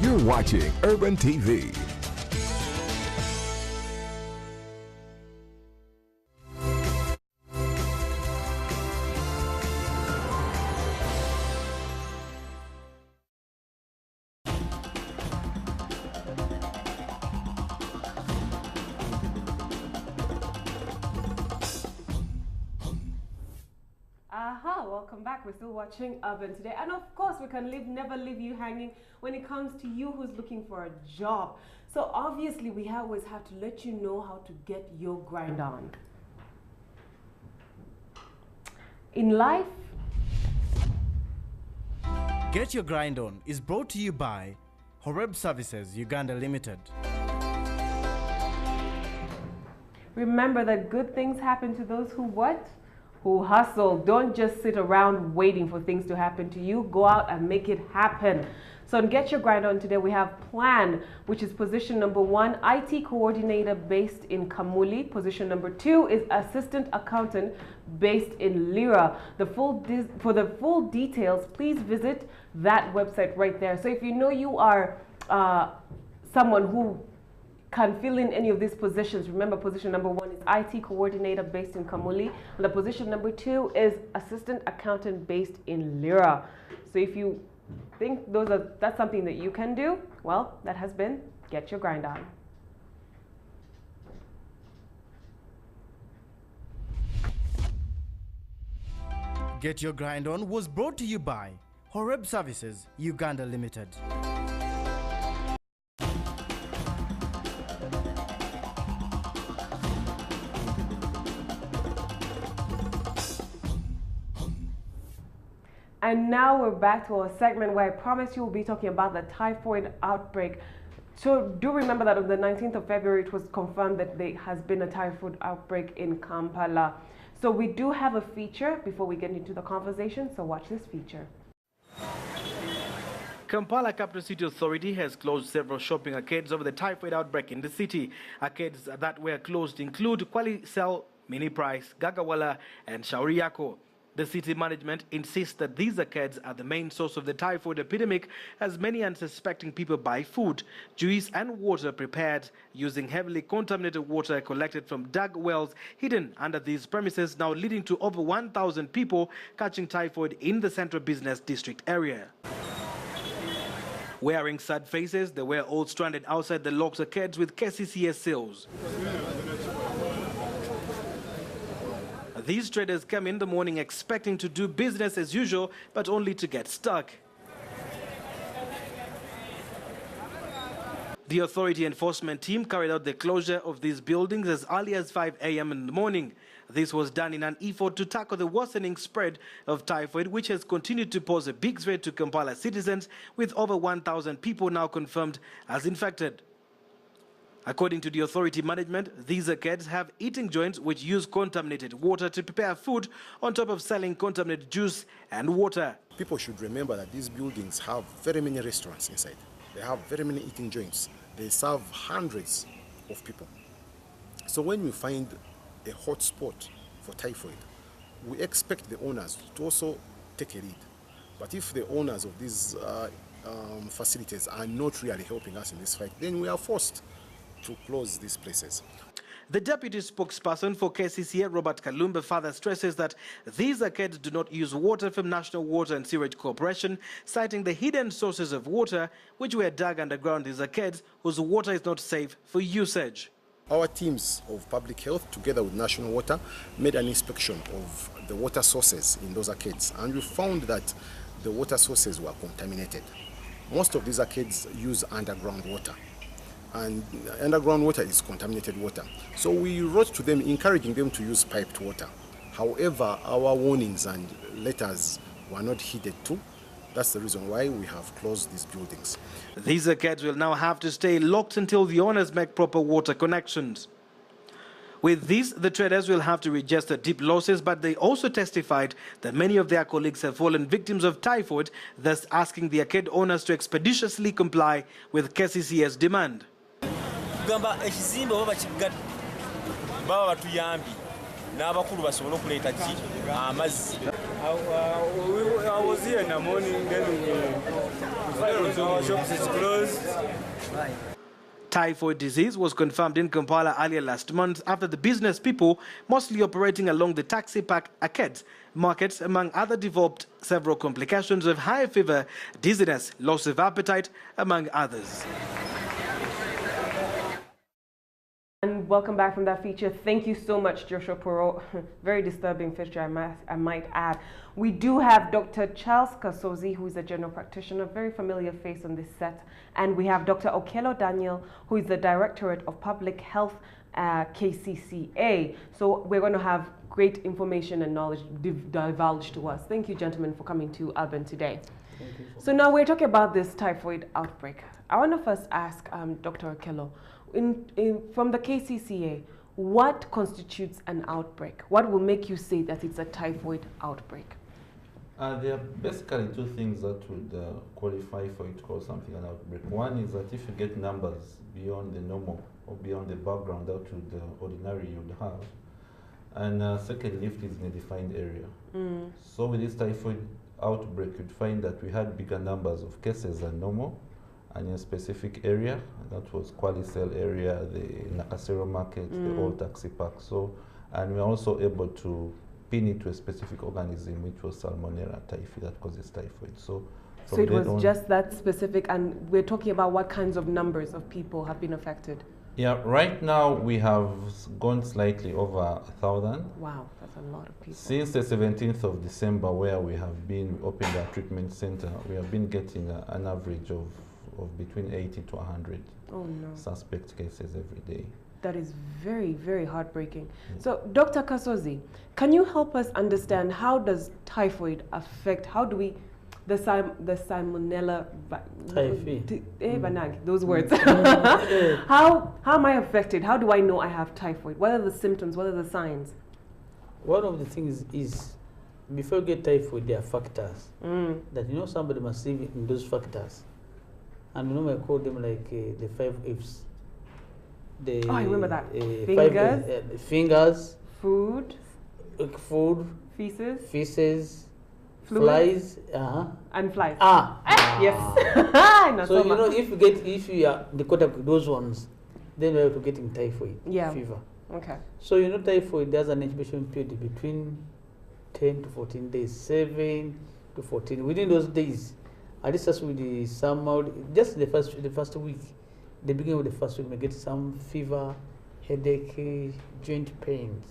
You're watching Urban TV. Welcome back. We're still watching Urban today, and of course we can never leave you hanging when it comes to you who's looking for a job. So obviously we always have to let you know how to get your grind on. In life, Get Your Grind On is brought to you by Horeb Services Uganda Limited. remember that good things happen to those who what? Who hustle. Don't just sit around waiting for things to happen to you. Go out and make it happen. So in Get Your Grind On today, we have Plan, which is position number 1, IT coordinator based in Kamuli. Position number 2 is assistant accountant based in Lira. For the full details, please visit that website right there. So if you know you are someone who can fill in any of these positions, remember position number 1 is IT coordinator based in Kamuli, and the position number 2 is assistant accountant based in Lira. So if you think that's something that you can do, well, that has been Get Your Grind On. Get Your Grind On was brought to you by Horeb Services Uganda Limited. And now we're back to our segment where I promised you we'll be talking about the typhoid outbreak. So do remember that on the 19th of February, it was confirmed that there has been a typhoid outbreak in Kampala. So we do have a feature before we get into the conversation, so watch this feature. Kampala Capital City Authority has closed several shopping arcades over the typhoid outbreak in the city. Arcades that were closed include Kwali Cell, Mini Price, Gagawala, and Shauri Yako. The city management insists that these arcades are the main source of the typhoid epidemic, as many unsuspecting people buy food, juice and water prepared using heavily contaminated water collected from dug wells hidden under these premises, now leading to over 1,000 people catching typhoid in the central business district area. Wearing sad faces, they were all stranded outside the locked arcades with KCCS seals. These traders come in the morning expecting to do business as usual, but only to get stuck. The authority enforcement team carried out the closure of these buildings as early as 5 a.m. in the morning. This was done in an effort to tackle the worsening spread of typhoid, which has continued to pose a big threat to Kampala citizens, with over 1,000 people now confirmed as infected. According to the authority management, these arcades have eating joints which use contaminated water to prepare food, on top of selling contaminated juice and water. People should remember that these buildings have very many restaurants inside. They have very many eating joints. They serve hundreds of people. So when we find a hot spot for typhoid, we expect the owners to also take a lead. But if the owners of these facilities are not really helping us in this fight, then we are forced to close these places. The deputy spokesperson for KCCA, Robert Kalumba, further stresses that these arcades do not use water from National Water and Sewerage Corporation, citing the hidden sources of water which were dug underground these arcades, whose water is not safe for usage. Our teams of public health, together with National Water, made an inspection of the water sources in those arcades, and we found that the water sources were contaminated. Most of these arcades use underground water, and underground water is contaminated water. So we wrote to them encouraging them to use piped water. However, our warnings and letters were not heeded too. That's the reason why we have closed these buildings. These arcades will now have to stay locked until the owners make proper water connections. With this, the traders will have to register deep losses, but they also testified that many of their colleagues have fallen victims of typhoid, thus asking the arcade owners to expeditiously comply with KCCS demand. Gamba ekizimbe baba kigadde baba batuyambi n'abakulu basobola okuleeta ki amazzi. I was here in the morning, then we So shops is closed. Typhoid disease was confirmed in Kampala earlier last month after the business people, mostly operating along the taxi park arcades markets, among other, developed several complications of high fever, dizziness, loss of appetite, among others. And welcome back from that feature. Thank you so much, Joshua Poro. Very disturbing feature, I might add. We do have Dr. Charles Kasozi, who is a general practitioner, very familiar face on this set. And we have Dr. Okello Daniel, who is the Directorate of Public Health, KCCA. So we're going to have great information and knowledge divulged to us. Thank you, gentlemen, for coming to Alban today. Thank you. So now we're talking about this typhoid outbreak. I want to first ask Dr. Okello, from the KCCA, what constitutes an outbreak? What will make you say that it's a typhoid outbreak? There are basically two things that would qualify for it to call something an outbreak. One is that if you get numbers beyond the normal or beyond the background that would ordinarily you would have, and secondly, if it is in a defined area. So with this typhoid outbreak, you'd find that we had bigger numbers of cases than normal, and in a specific area, that was Kwali Cell area, the Nakasero market, the old taxi park. So, and we're also able to pin it to a specific organism, which was Salmonella typhi, that causes typhoid. So it was just that specific, and we're talking about what kinds of numbers of people have been affected? Yeah, right now we have gone slightly over 1,000. Wow, that's a lot of people. Since the 17th of December, where we have been opened our treatment center, we have been getting an average of between 80 to 100 suspect cases every day. That is very, very heartbreaking. So, Dr. Kasozi, can you help us understand how does typhoid affect, how do we, the Salmonella typhi, those words. How am I affected? How do I know I have typhoid? What are the symptoms? What are the signs? One of the things is, before you get typhoid, there are factors that somebody must live in those factors. And we normally call them like the 5 F's. I remember that. Fingers. Fingers. Food. Food. Feces. Flies. And flies. Yes. So if you are the caught up with those ones, then you're getting typhoid fever. Okay. So typhoid, there's an incubation period between 10 to 14 days, 7 to 14. Within those days, at least as with the summer, just the first week, the beginning of the first week, may get some fever, headache, joint pains.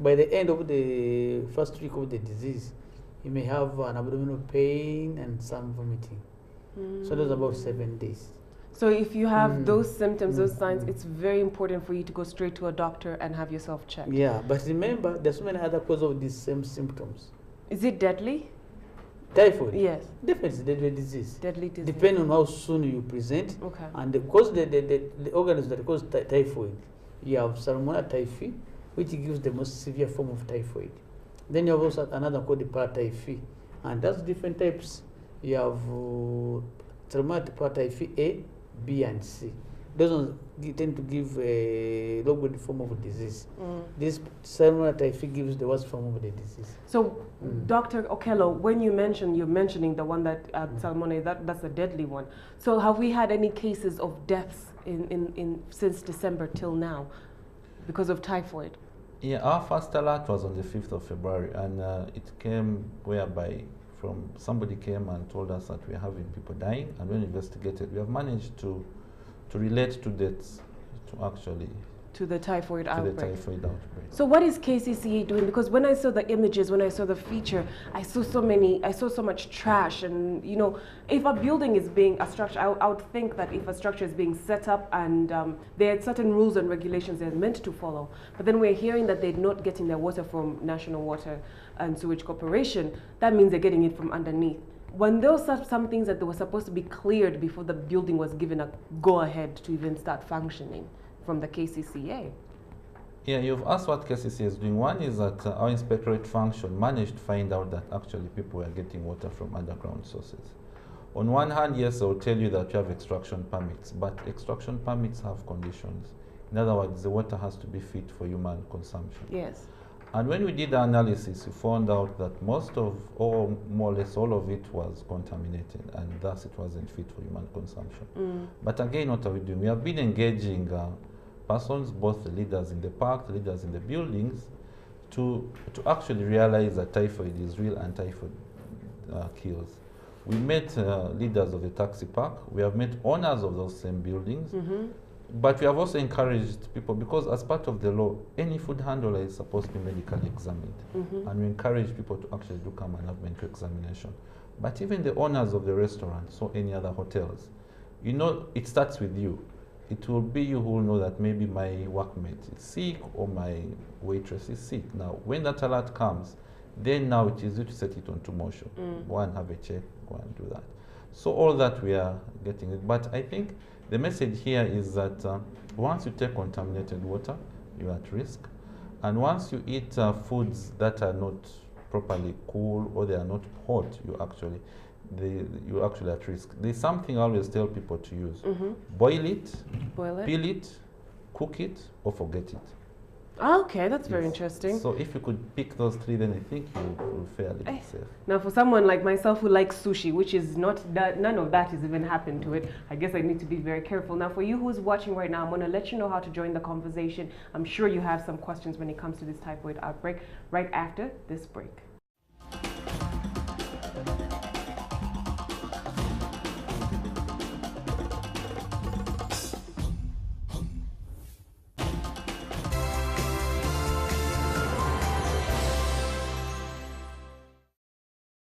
By the end of the first week of the disease, you may have an abdominal pain and some vomiting. So that's about 7 days. So if you have those symptoms, those signs, it's very important for you to go straight to a doctor and have yourself checked. Yeah, but remember, there's so many other causes of these same symptoms. Is it deadly? Typhoid? Yes. Definitely deadly disease. Deadly disease. Depending on how soon you present. Okay. And because the organisms that cause typhoid, you have Salmonella typhi, which gives the most severe form of typhoid. Then you have also another called the paratyphi. And that's different types. You have Salmonella paratyphi A, B, and C. Those ones tend to give a low-grade form of disease. This Salmonella typhi gives the worst form of the disease. So, Dr. Okello, when you're mentioning the one that Salmonella, that's a deadly one. So, have we had any cases of deaths since December till now because of typhoid? Yeah, our first alert was on the 5th of February, and it came whereby somebody came and told us that we are having people dying, and when investigated, we have managed to relate to deaths to the typhoid outbreak. So what is KCCA doing? Because when I saw the images, when I saw the feature, I saw so much trash. And if a building is being a structure, I would think that if a structure is being set up and there are certain rules and regulations they're meant to follow, but then we're hearing that they're not getting their water from National Water and Sewage Corporation, that means they're getting it from underneath. When there were some things that they were supposed to be cleared before the building was given a go-ahead to even start functioning from the KCCA. Yeah, you've asked what KCCA is doing. One is that our inspectorate function managed to find out that actually people were getting water from underground sources. On one hand, yes, I will tell you that you have extraction permits, but extraction permits have conditions. In other words, the water has to be fit for human consumption. Yes. And when we did the analysis, we found out that most of, or more or less all of it was contaminated, and thus it wasn't fit for human consumption. But again, what are we doing? We have been engaging persons, both the leaders in the park, the leaders in the buildings, to actually realize that typhoid is real and typhoid kills. We met leaders of the taxi park. We have met owners of those same buildings. But we have also encouraged people, because as part of the law, any food handler is supposed to be medically examined. And we encourage people to actually do come and have medical examination. But even the owners of the restaurants or any other hotels, you know, it starts with you. It will be you who will know that maybe my workmate is sick or my waitress is sick. Now, when that alert comes, then now it is you to set it onto motion. Go and have a check, go and do that. So all that we are getting it. But I think the message here is that once you take contaminated water, you're at risk. And once you eat foods that are not properly cool or they are not hot, you're actually at risk. There's something I always tell people to use. Boil it, peel it, cook it, or forget it. Okay, that's very interesting. So if you could pick those three, then I think you'll fare a little safe. Now, for someone like myself who likes sushi, which is not that, none of that has even happened to it, I guess I need to be very careful. Now, for you who's watching right now, I'm going to let you know how to join the conversation. I'm sure you have some questions when it comes to this typhoid outbreak right after this break.